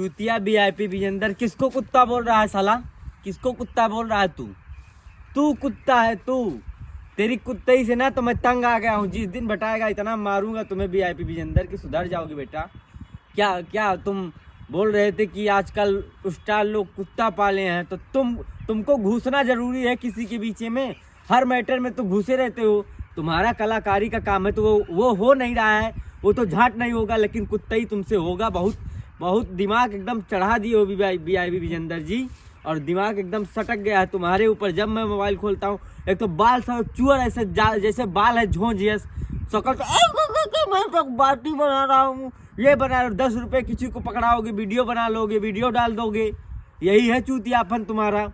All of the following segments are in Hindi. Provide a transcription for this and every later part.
चूतिया वीआईपी विजेंदर, किसको कुत्ता बोल रहा है साला? किसको कुत्ता बोल रहा है तू कुत्ता है तू। तेरी कुत्ते ही से ना तो मैं तंग आ गया हूँ। जिस दिन बटाएगा इतना मारूंगा तुम्हें वीआईपी विजेंदर की सुधर जाओगे बेटा। क्या तुम बोल रहे थे कि आजकल स्टार लोग कुत्ता पाले हैं, तो तुमको घुसना जरूरी है किसी के बीच में? हर मैटर में तो घुसे रहते हो। तुम्हारा कलाकारी का काम है तो वो हो नहीं रहा है, वो तो झाट नहीं होगा, लेकिन कुत्ता ही तुमसे होगा। बहुत दिमाग एकदम चढ़ा दिए हो वीआईपी विजेंदर जी, और दिमाग एकदम सटक गया है तुम्हारे ऊपर। जब मैं मोबाइल खोलता हूँ एक तो बाल सब चूर ऐसे जैसे बाल है झोंझ सकल मैं तो बाटी बना रहा हूँ, ये बना रहा। 10 रुपये किसी को पकड़ाओगे, वीडियो बना लोगे, वीडियो डाल दोगे। यही है चूतियापन तुम्हारा।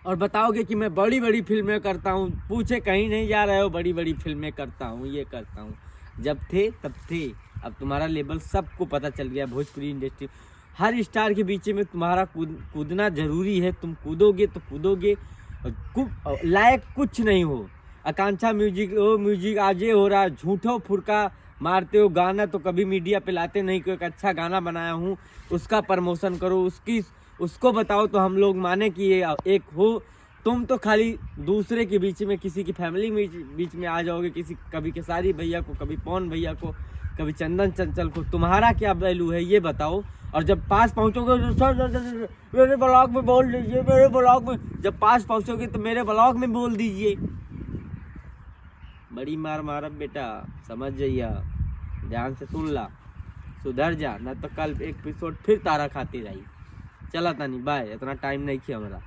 और बताओगे कि मैं बड़ी बड़ी फिल्में करता हूँ, पूछे कहीं नहीं जा रहे हो। बड़ी बड़ी फिल्में करता हूँ, ये करता हूँ। जब थे तब थे, अब तुम्हारा लेवल सबको पता चल गया। भोजपुरी इंडस्ट्री हर स्टार के बीच में तुम्हारा कूदना जरूरी है। तुम कूदोगे लायक कुछ नहीं हो। आकांक्षा म्यूजिक आज ये हो रहा है, झूठो फुरका मारते हो। गाना तो कभी मीडिया पे लाते नहीं कि एक अच्छा गाना बनाया हूँ उसका प्रमोशन करो, उसको बताओ तो हम लोग माने कि ये एक हो। तुम तो खाली दूसरे के बीच में, किसी की फैमिली में बीच में आ जाओगे, कभी केसारी भैया को, कभी पवन भैया को, कभी चंदन चंचल को। तुम्हारा क्या वैल्यू है ये बताओ। और जब पास पहुंचोगे मेरे ब्लॉग में बोल दीजिए, मेरे ब्लॉग में। जब पास पहुंचोगे तो मेरे ब्लॉग में बोल दीजिए। बड़ी मार मारब बेटा, समझ जाइए, ध्यान से सुन ला, सुधर जा, न तो कल एक एपिसोड फिर तारा खाती रही। चला तानी बाय, इतना टाइम नहीं किया हमारा।